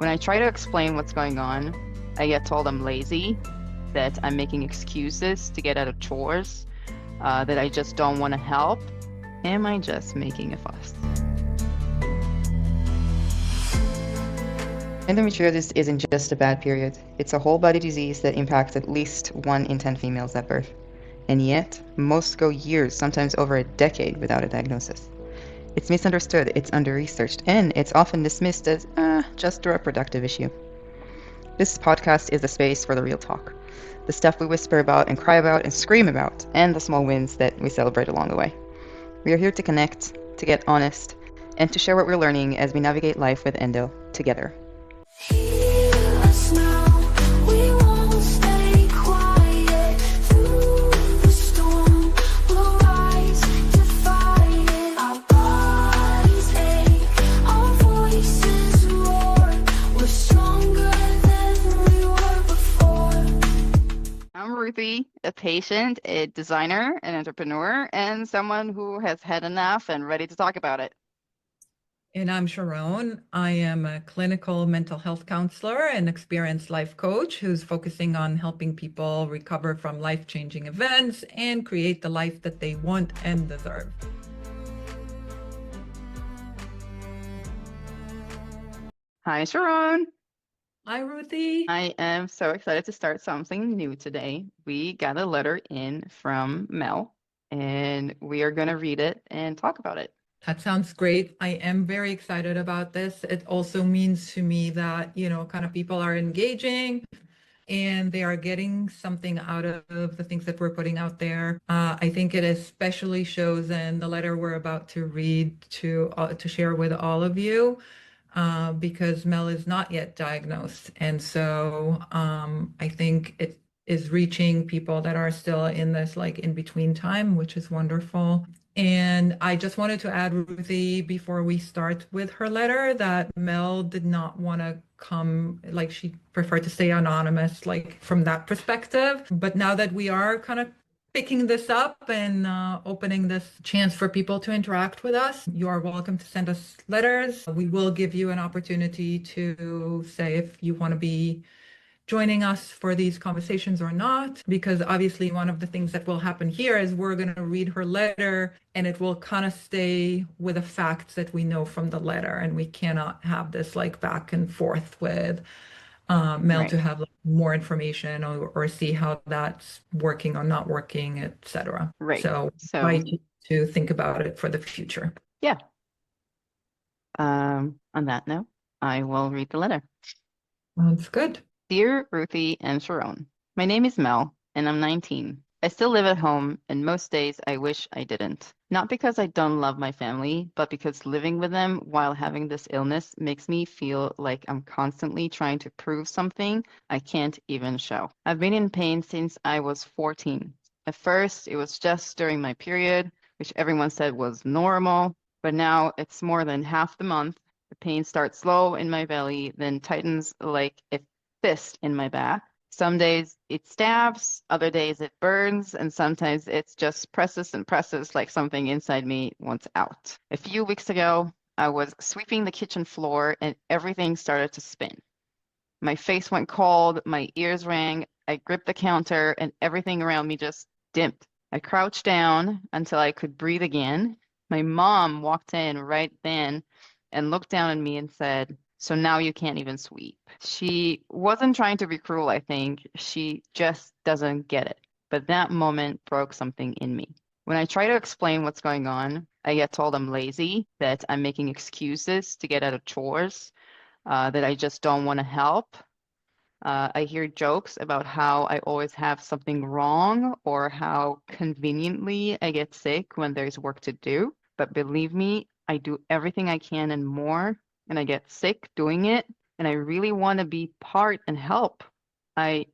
When I try to explain what's going on, I get told I'm lazy, that I'm making excuses to get out of chores, that I just don't want to help. Am I just making a fuss? Endometriosis isn't just a bad period. It's a whole body disease that impacts at least 1 in 10 females at birth. And yet, most go years, sometimes over a decade, without a diagnosis. It's misunderstood, it's under-researched, and it's often dismissed as, just a reproductive issue. This podcast is the space for the real talk. The stuff we whisper about and cry about and scream about, and the small wins that we celebrate along the way. We are here to connect, to get honest, and to share what we're learning as we navigate life with endo together. I'm Ruthie, a patient, a designer, an entrepreneur, and someone who has had enough and ready to talk about it. And I'm Sharon. I am a clinical mental health counselor and experienced life coach who's focusing on helping people recover from life-changing events and create the life that they want and deserve. Hi, Sharon. Hi, Ruthie. I am so excited to start something new today. We got a letter in from Mel, and we are going to read it and talk about it. That sounds great. I am very excited about this. It also means to me that, kind of people are engaging and they are getting something out of the things that we're putting out there. I think it especially shows in the letter we're about to read to share with all of you, because Mel is not yet diagnosed. And so I think it is reaching people that are still in this in between time, which is wonderful. And I just wanted to add, Ruthie, before we start with her letter, that Mel did not want to come, she preferred to stay anonymous, from that perspective. But now that we are kind of picking this up and opening this chance for people to interact with us, you are welcome to send us letters. We will give you an opportunity to say if you want to be joining us for these conversations or not, because obviously one of the things that will happen here is we're going to read her letter and it will kind of stay with the facts that we know from the letter, and we cannot have this back and forth with Mel to have more information or see how that's working or not working, etc. Right. So try to think about it for the future. Yeah. On that note, I will read the letter. That's good. Dear Ruthie and Sharon, my name is Mel, and I'm 19. I still live at home, and most days I wish I didn't. Not because I don't love my family, but because living with them while having this illness makes me feel like I'm constantly trying to prove something I can't even show. I've been in pain since I was 14. At first, it was just during my period, which everyone said was normal, but now it's more than half the month. The pain starts low in my belly, then tightens like a fist in my back. Some days it stabs, other days it burns, and sometimes it's just presses and presses like something inside me wants out. A few weeks ago, I was sweeping the kitchen floor and everything started to spin. My face went cold, my ears rang, I gripped the counter, and everything around me just dimmed. I crouched down until I could breathe again. My mom walked in right then and looked down at me and said, "So now you can't even sweep." She wasn't trying to be cruel, I think. She just doesn't get it. But that moment broke something in me. When I try to explain what's going on, I get told I'm lazy, that I'm making excuses to get out of chores, that I just don't want to help. I hear jokes about how I always have something wrong or how conveniently I get sick when there's work to do. But believe me, I do everything I can and more, and I get sick doing it, and I really want to be part and help. I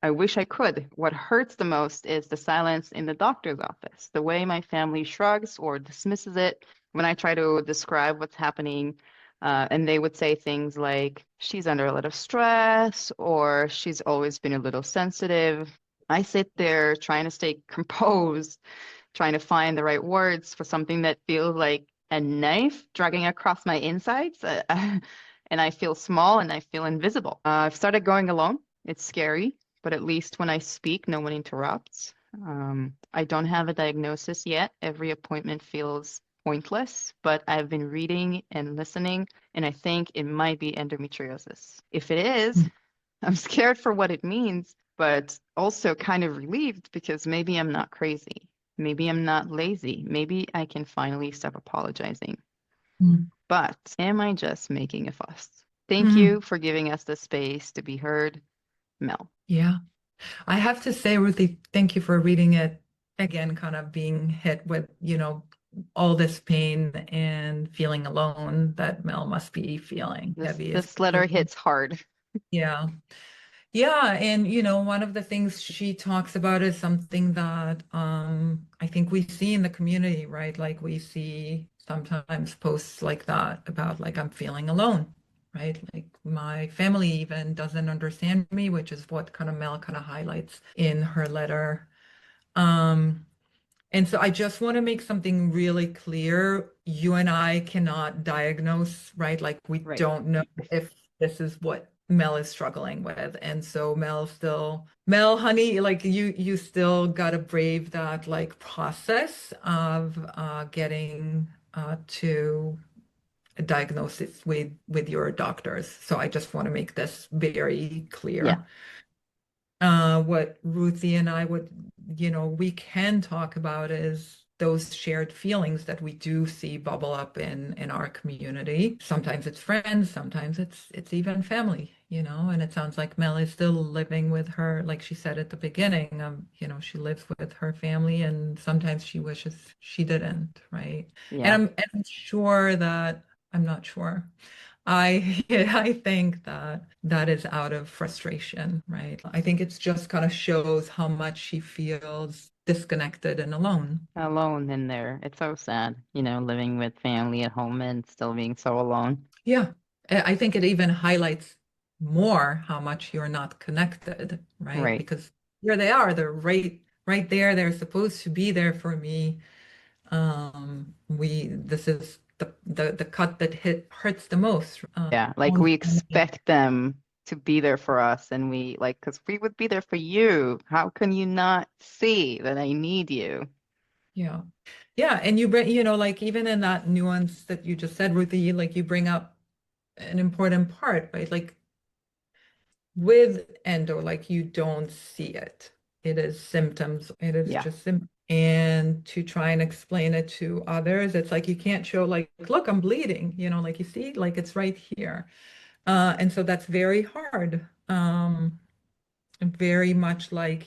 wish I could. What hurts the most is the silence in the doctor's office, the way my family shrugs or dismisses it when I try to describe what's happening. And they would say things like, "She's under a lot of stress," or "She's always been a little sensitive." I sit there trying to stay composed, trying to find the right words for something that feels like a knife dragging across my insides. and I feel small and I feel invisible. I've started going alone. It's scary, but at least when I speak, no one interrupts. I don't have a diagnosis yet. Every appointment feels pointless, but I've been reading and listening, and I think it might be endometriosis. If it is, I'm scared for what it means, but also kind of relieved because maybe I'm not crazy. Maybe I'm not lazy. Maybe I can finally stop apologizing. Mm. But am I just making a fuss? Thank Mm. you for giving us the space to be heard, Mel. Yeah. I have to say, Ruthie, thank you for reading it again, kind of being hit with, all this pain and feeling alone that Mel must be feeling This heavy. this letter hits hard. Yeah. Yeah, and one of the things she talks about is something that I think we see in the community, right? Like we see sometimes posts like that about like I'm feeling alone, right? Like my family even doesn't understand me, which is what kind of Mel kind of highlights in her letter. Um, and so I just want to make something really clear. You and I cannot diagnose, right? Like we Right. don't know if this is what Mel is struggling with. And so Mel, honey, like you still gotta brave that like process of getting to a diagnosis with your doctors. So I just want to make this very Yeah. clear. What Ruthie and I would, we can talk about is those shared feelings that we do see bubble up in our community. Sometimes it's friends, sometimes it's even family, and it sounds like Mel is still living with her, like she said at the beginning, she lives with her family and sometimes she wishes she didn't, right? And Yeah. I'm sure that I'm not sure. I think that that is out of frustration, right? I think it's just kind of shows how much she feels disconnected and alone. Alone in there. It's so sad, living with family at home and still being so alone. Yeah. I think it even highlights more how much you're not connected, right? Right. Because here they are, they're right there. They're supposed to be there for me. This is the cut that hurts the most. Yeah. Like we expect them to be there for us and we like, because we would be there for you. How can you not see that I need you? Yeah. Yeah. And you bring, like even in that nuance that you just said, Ruthie, like you bring up an important part, right? Like with endo, like you don't see it. It is symptoms. It is Yeah. just symptoms. And to try and explain it to others, it's like you can't show like, look, I'm bleeding, like you see, like it's right here. And so that's very hard. Very much like,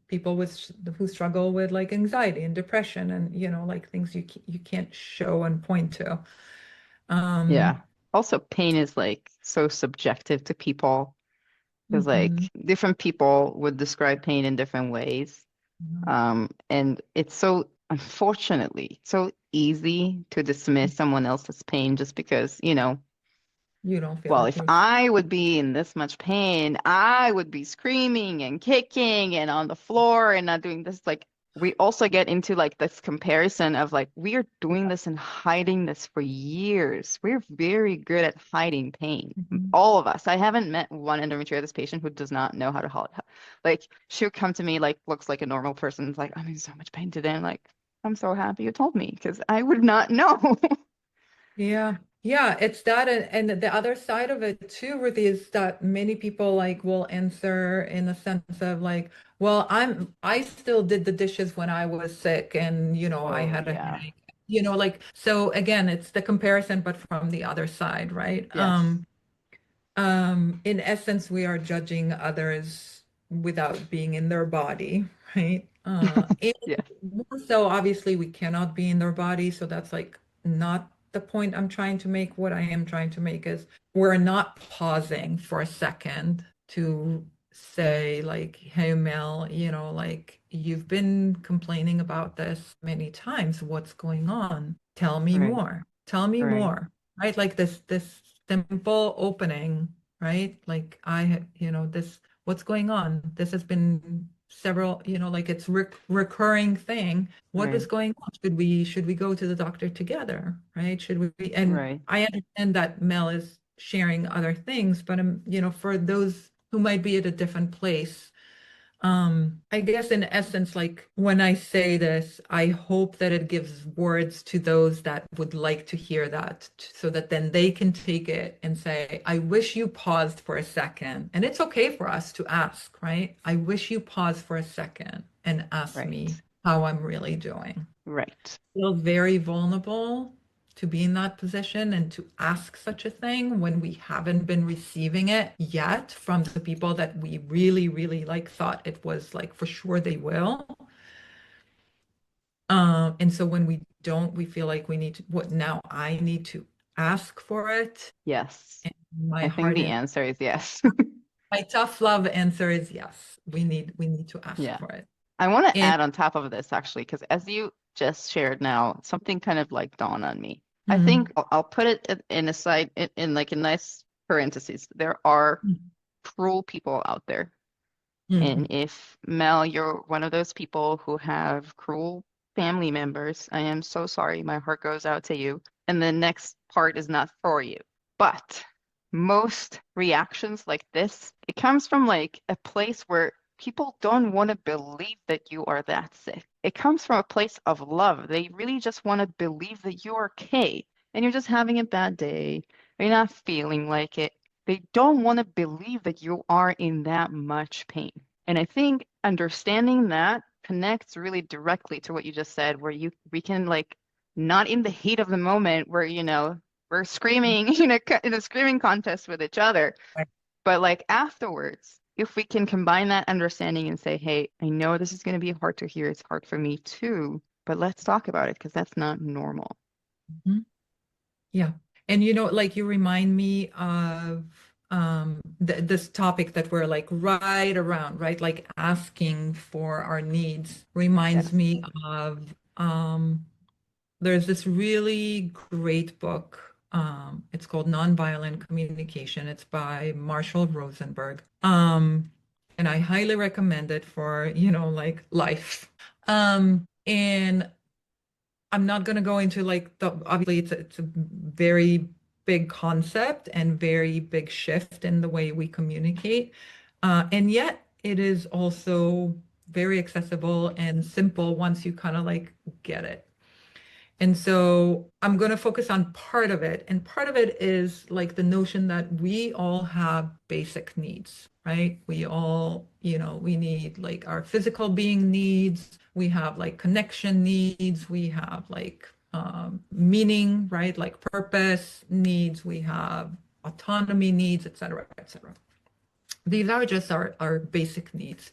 people who struggle with like anxiety and depression and, like things you can't show and point to. Yeah. Um, Also, pain is like so subjective to people because mhm. like different people would describe pain in different ways. And it's so, unfortunately, so easy to dismiss someone else's pain just because, You don't feel well, it if yourself. I would be in this much pain, I would be screaming and kicking and on the floor and not doing this. Like, we also get into like this comparison of like, we are doing this and hiding this for years. We're very good at hiding pain. Mhm. All of us. I haven't met one endometriosis patient who does not know how to hold. Like, she'll come to me like, looks like a normal person. It's like, I'm in so much pain today. I'm like, I'm so happy you told me because I would not know. Yeah. Yeah, it's that and the other side of it too, Ruthie, is that many people like will answer in the sense of like, well, I still did the dishes when I was sick and I Oh, had a yeah. headache. Like so again, it's the comparison, but from the other side, right? Yes. In essence, we are judging others without being in their body, right? And Yes. more so, obviously, we cannot be in their body. So that's like not the point I'm trying to make. What I am trying to make is we're not pausing for a second to say, like, hey, Mel, like you've been complaining about this many times. What's going on? Tell me Right. more. Tell me Right. more, right? Like this simple opening, right? Like this, what's going on? This has been several, like it's recurring thing. What is Right. going on? Should we go to the doctor together, right? Should we? And Right. I understand that Mel is sharing other things, but for those who might be at a different place, I guess in essence, like when I say this, I hope that it gives words to those that would like to hear that so that then they can take it and say, I wish you paused for a second. And it's okay for us to ask, right? I wish you paused for a second and ask me Right. how I'm really doing. Right. Feel very vulnerable to be in that position and to ask such a thing when we haven't been receiving it yet from the people that we really, really like thought it was like for sure they will. And so when we don't, we feel like we need to, what now I need to ask for it. Yes. And my I think heart the and answer is yes. my tough love answer is yes. We need to ask Yeah. for it. I want to And add on top of this actually, because as you just shared now, something kind of like dawned on me. I think Mhm. I'll put it in a side in like a nice parentheses. There are cruel people out there. And Mhm. if Mel, you're one of those people who have cruel family members, I am so sorry. My heart goes out to you. And the next part is not for you. But most reactions like this, it comes from like a place where people don't want to believe that you are that sick. It comes from a place of love. They really just want to believe that you're okay and you're just having a bad day, or you're not feeling like it. They don't want to believe that you are in that much pain. And I think understanding that connects really directly to what you just said, where we can like not in the heat of the moment where, we're screaming, in a screaming contest with each other, but like afterwards, if we can combine that understanding and say, hey, I know this is going to be hard to hear. It's hard for me too, but let's talk about it because that's not normal. Mhm. Yeah. And like you remind me of this topic that we're like right around, right? Like asking for our needs reminds Yes. me of there's this really great book. It's called Nonviolent Communication. It's by Marshall Rosenberg. And I highly recommend it for, like life. And I'm not going to go into like obviously it's a very big concept and very big shift in the way we communicate. And yet it is also very accessible and simple once you kind of like get it. And so I'm going to focus on part of it. And part of it is like the notion that we all have basic needs, right? We all, we need like our physical being needs. We have like connection needs. We have like meaning, right? Like purpose needs. We have autonomy needs, et cetera, et cetera. These are just our basic needs.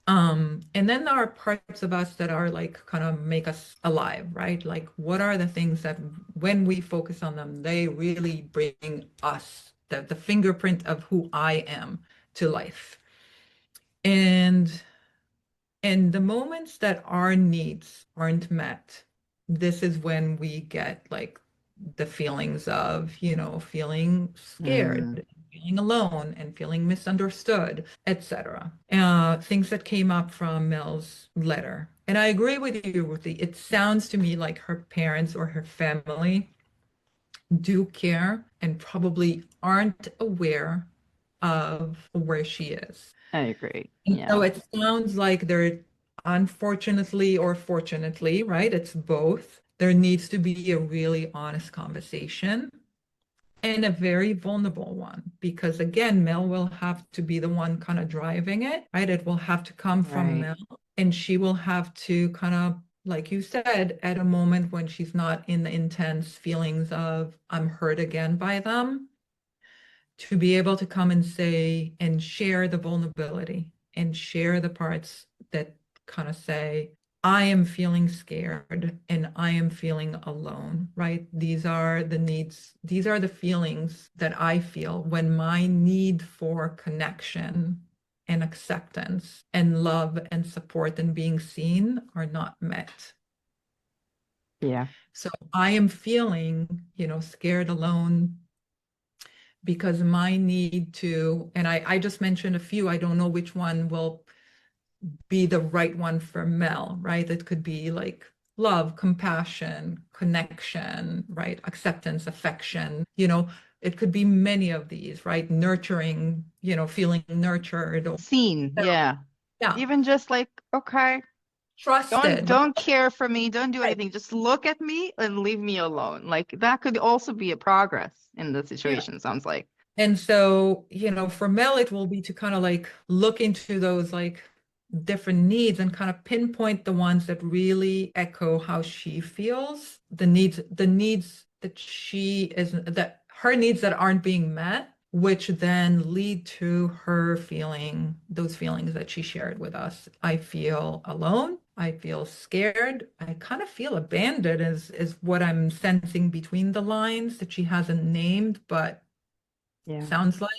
And then there are parts of us that are like kind of make us alive, right? Like what are the things that when we focus on them, they really bring us, the fingerprint of who I am to life. And the moments that our needs aren't met, this is when we get like the feelings of, feeling Mm, scared, feeling alone, and feeling misunderstood, etc. Things that came up from Mel's letter. And I agree with you, Ruthie. It sounds to me like her parents or her family do care and probably aren't aware of where she is. I agree. And so Yeah. it sounds like there, unfortunately or fortunately, right? It's both. There needs to be a really honest conversation and a very vulnerable one because again, Mel will have to be the one kind of driving it, right? It will have to come from Right. Mel and she will have to kind of, like you said, at a moment when she's not in the intense feelings of I'm hurt again by them, to be able to come and say and share the vulnerability and share the parts that kind of say, I am feeling scared and I am feeling alone, right? These are the needs, these are the feelings that I feel when my need for connection and acceptance and love and support and being seen are not met. Yeah. So I am feeling, scared, alone, because my need to, and I just mentioned a few, I don't know which one will be the right one for Mel, right? It could be like love, compassion, connection, right? Acceptance, affection, it could be many of these, right? Nurturing, feeling nurtured or Seen, yeah. yeah, Even just like, okay, don't trusted, don't care for me, don't do right? anything. Just look at me and leave me alone. Like that could also be a progress in the Yeah. situation, sounds like. And so, for Mel, it will be to kind of like look into those like different needs and kind of pinpoint the ones that really echo how she feels, the needs that that her needs that aren't being met, which then lead to her feeling those feelings that she shared with us. I feel alone. I feel scared. I kind of feel abandoned is what I'm sensing between the lines that she hasn't named, but Yeah. sounds like,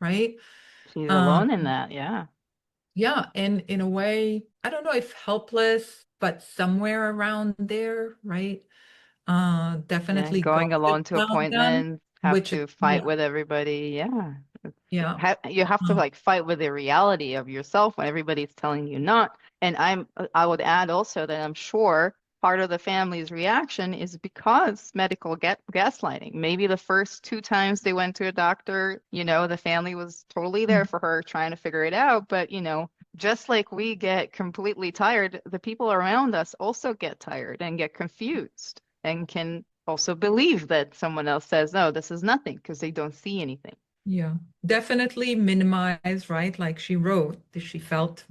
right? She's Um, alone in that, yeah. yeah, and in a way, I don't know if helpless, but somewhere around there, right? Yeah, Definitely going guarded alone to about them, appointments, have which, to fight yeah, with everybody. Yeah. yeah. You have to Um, like fight with the reality of yourself when everybody's telling you not. And I would add also that I'm sure part of the family's reaction is because medical gaslighting. Maybe the first two times they went to a doctor, the family was totally there for her trying to figure it out. But, just like we get completely tired, the people around us also get tired and get confused and can also believe that someone else says, no, this is nothing because they don't see anything. yeah, definitely minimize, right? Like she wrote, that she felt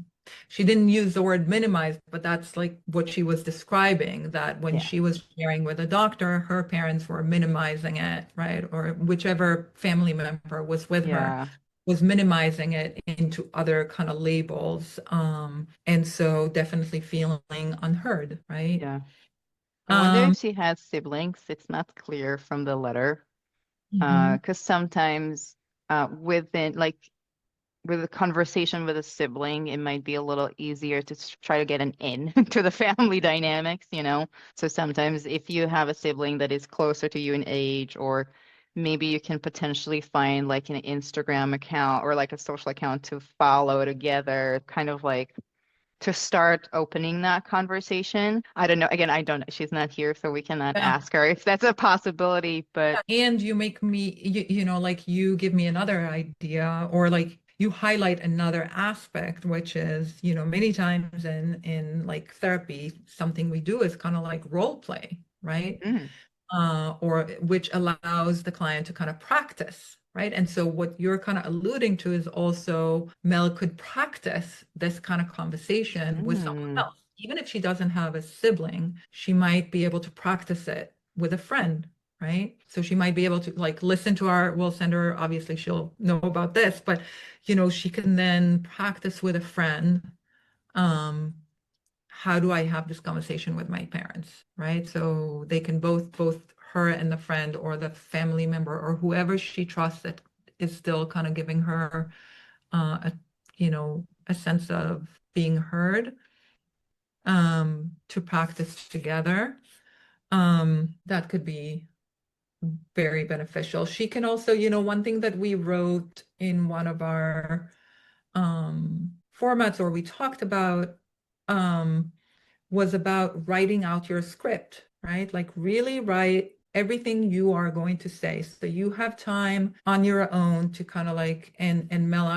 she didn't use the word minimize, but that's like what she was describing, that when Yeah. she was sharing with a doctor, her parents were minimizing it, right? Or whichever family member was with her Yeah. was minimizing it into other kind of labels. And so definitely feeling unheard, right? Yeah. I wonder if Um, she has siblings. It's not clear from the letter. mhm, Because sometimes within like with a conversation with a sibling, it might be a little easier to try to get an in to the family dynamics. So sometimes if you have a sibling that is closer to you in age, or maybe you can potentially find like an Instagram account or like a social account to follow together, kind of like to start opening that conversation. I don't know. Again, I don't know. She's not here, so we cannot yeah. ask her if that's a possibility, but And you make me, like you give me another idea, or like you highlight another aspect, which is, many times in like therapy, something we do is kind of like role play, right? mm, Or which allows the client to kind of practice, right? And so what you're kind of alluding to is also Mel could practice this kind of conversation with someone mm, else. Even if she doesn't have a sibling, she might be able to practice it with a friend, right? So she might be able to like listen to we'll send her, obviously she'll know about this, but she can then practice with a friend. Um, how do I have this conversation with my parents, right? So they can both her and the friend or the family member or whoever she trusts that is still kind of giving her a sense of being heard, to practice together. That could be very beneficial. She can also, one thing that we wrote in one of our formats, or we talked about, was about writing out your script, right? Like really write everything you are going to say. So you have time on your own to kind of like, and Mel,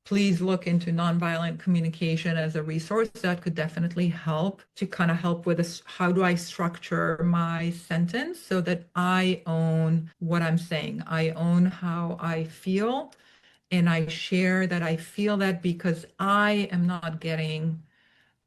please look into nonviolent communication as a resource that could definitely help to kind of help with this. How do I structure my sentence so that I own what I'm saying? I own how I feel. And I share that I feel that because I am not getting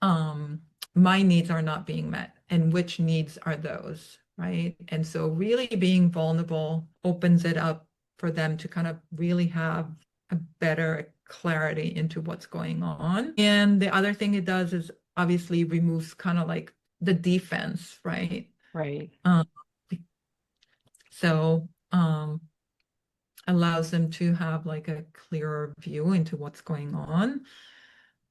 um, my needs are not being met, and which needs are those, right? And so really being vulnerable opens it up for them to kind of really have a better clarity into what's going on. And the other thing it does is obviously removes kind of like the defense, right? right. Um, so allows them to have like a clearer view into what's going on.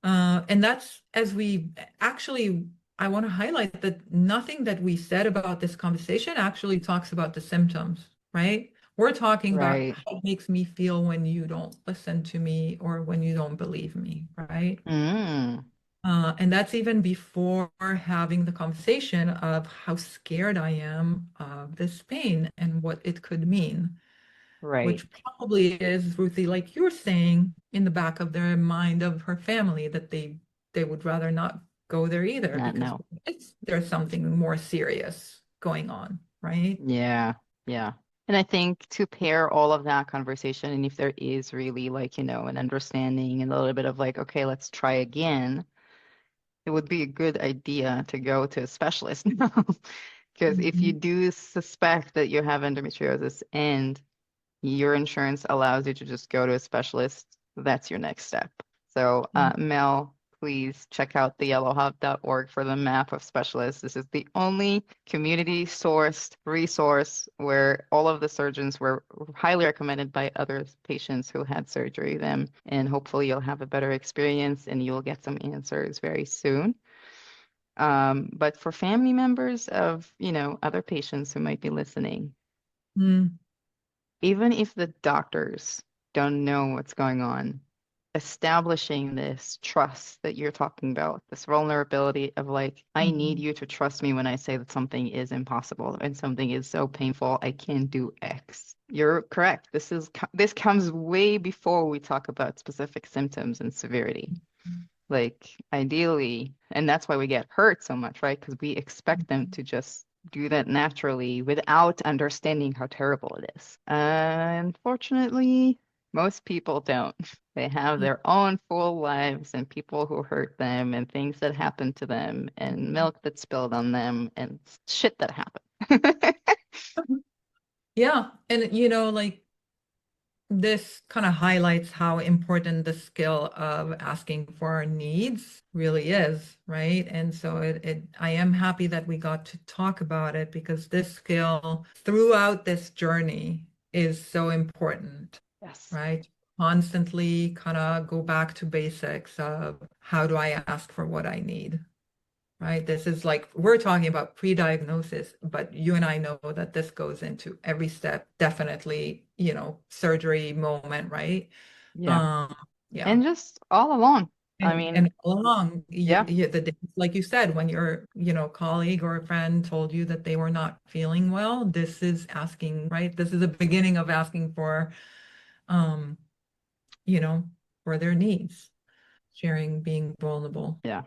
And that's as we actually, I want to highlight that nothing that we said about this conversation actually talks about the symptoms, right? We're talking about Right. how it makes me feel when you don't listen to me or when you don't believe me, right? Mm, And that's even before having the conversation of how scared I am of this pain and what it could mean, right. which probably is, Ruthie, like you're saying, in the back of their mind of her family that they would rather not go there either Not because no. there's something more serious going on, right? Yeah. Yeah. And I think to pair all of that conversation, and if there is really like, an understanding and a little bit of like, okay, let's try again, it would be a good idea to go to a specialist now. Because if you Mhm. do suspect that you have endometriosis and your insurance allows you to just go to a specialist, that's your next step. So, Yeah. Mel, please check out the yellowhub.org for the map of specialists. This is the only community sourced resource where all of the surgeons were highly recommended by other patients who had surgery them. And hopefully you'll have a better experience and you'll get some answers very soon. But for family members of, other patients who might be listening, Mm. even if the doctors don't know what's going on, establishing this trust that you're talking about, this vulnerability of like, I need Mhm. you to trust me when I say that something is impossible and something is so painful, I can't do X. You're correct. This comes way before we talk about specific symptoms and severity. Like ideally, and that's why we get hurt so much, right? Because we expect them to just do that naturally without understanding how terrible it is. Unfortunately, most people don't. They have Yeah. their own full lives and people who hurt them and things that happen to them and milk that's spilled on them and shit that happened. Yeah. And like this kind of highlights how important the skill of asking for our needs really is, right? And so I am happy that we got to talk about it because this skill throughout this journey is so important, Yes. right? Constantly kind of go back to basics of how do I ask for what I need? Right? This is like we're talking about pre-diagnosis, but you and I know that this goes into every step, definitely, surgery moment, right? Yeah. Um, yeah. And just all along. I And mean, all along, yeah, like you said, when your, colleague or a friend told you that they were not feeling well, this is asking, right? This is a beginning of asking um, you know, for their needs, sharing, being vulnerable. yeah.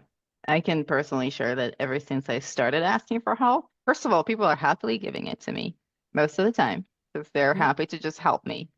I can personally share that ever since I started asking for help, first of all, people are happily giving it to me most of the time because they're Yeah. happy to just help me.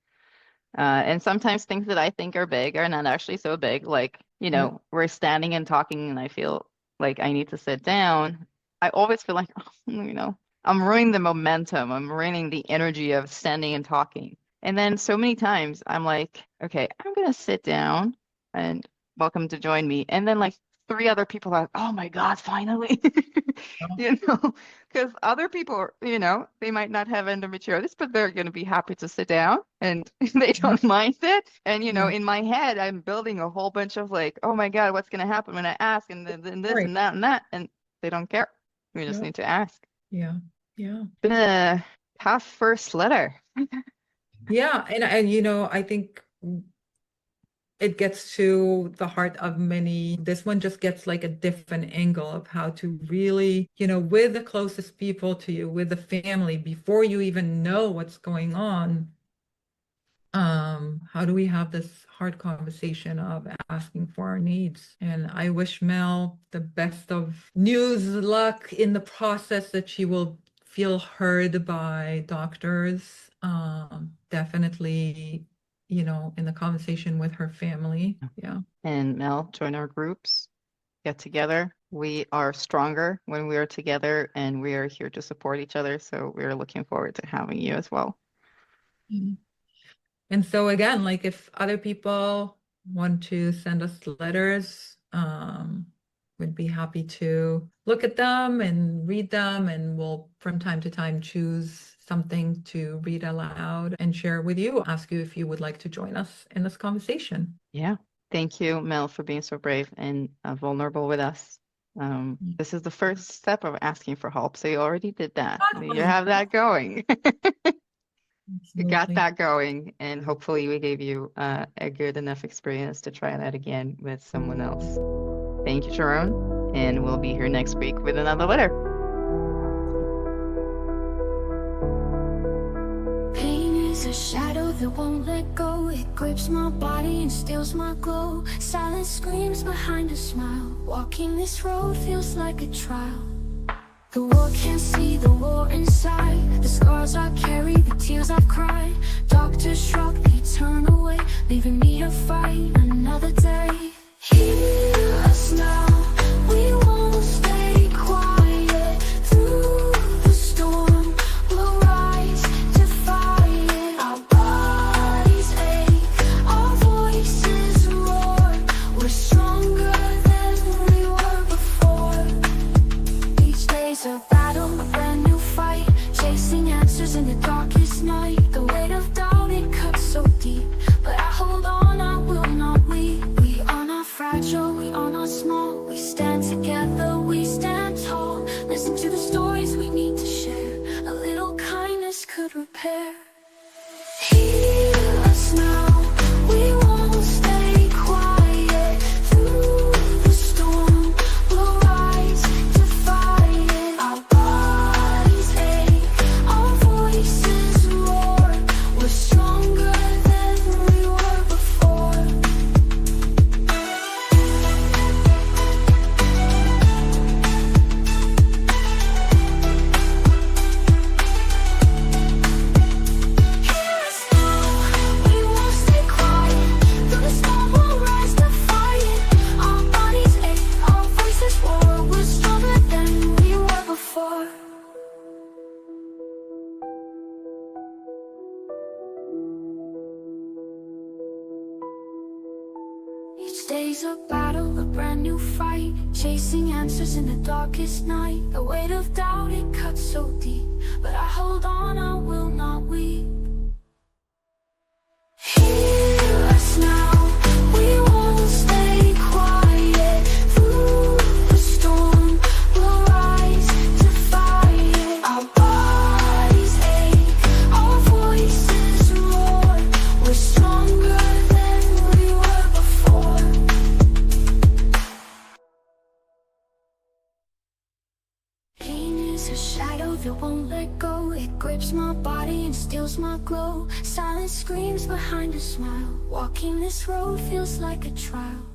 And sometimes things that I think are big are not actually so big. Like, Yeah. we're standing and talking and I feel like I need to sit down. I always feel like, oh, I'm ruining the momentum. I'm ruining the energy of standing and talking. And then so many times I'm like, okay, I'm gonna sit down and welcome to join me. And then like three other people are like, oh my God, finally. You know, because other people, they might not have endometriosis, but they're going to be happy to sit down and they Yeah. don't mind it. And, Yeah. in my head, I'm building a whole bunch of like, oh my God, what's going to happen when I ask? And then this Right. and that and that. And they don't care. We just Yeah. need to ask. Yeah. Yeah. Been a tough first letter. Yeah. And I think it gets to the heart of many. This one just gets like a different angle of how to really, with the closest people to you, with the family, before you even know what's going on, how do we have this hard conversation of asking for our needs? And I wish Mel the best of news, luck in the process, that she will feel heard by doctors. Definitely, in the conversation with her family. Yeah. And Mel, join our groups, get together. We are stronger when we are together and we are here to support each other. So we're looking forward to having you as well. Mhm. And so again, like if other people want to send us letters, we'd be happy to look at them and read them, and we'll from time to time choose something to read aloud and share with you, ask you if you would like to join us in this conversation. Yeah. Thank you, Mel, for being so brave and vulnerable with us. This is the first step of asking for help. So you already did that. You Awesome. have that going. got Absolutely. that going, and hopefully we gave you a good enough experience to try that again with someone else. Thank you, Sharon, and we'll be here next week with another letter. Pain is a shadow that won't let go. It grips my body and steals my glow. Silence screams behind a smile. Walking this road feels like a trial. The world can't see the war inside. The scars I carry, the tears I've cried. Doctors shrug, they turn away, leaving me to fight another day. Hear us now, we won't stay quiet. Through the storm, we'll rise to fight it. Our bodies ache, our voices roar. We're stronger than we were before. Each day's a battle, a brand new fight. Chasing answers in the darkest night. The weight of doubt, it cuts so deep. But I hold on, I will not weep. We are not fragile, we are not small. We stand together, we stand tall. Listen to the stories we need to share. A little kindness could repair. Hear us now, we won't stay quiet. Through the storm, we'll rise to fight it. Our bodies ache, our voices roar. We're stronger than we were before. Hear us now, we won't stay quiet. Through the storm, we'll rise to fight it. Our bodies ache, our voices roar. We're stronger than we were before. Each day's a battle, a brand new fight. Chasing answers in the darkest night. The weight of doubt, it cuts so deep. But I hold on, I will not weep. Hear us now, we won't stay quiet. Through the storm, we'll rise to fight it. Our bodies ache, our voices roar. We're stronger than we were before. Pain is a shadow that won't let go. It grips my body and steals my glow. Silence screams behind a smile. Walking this road feels like a trial.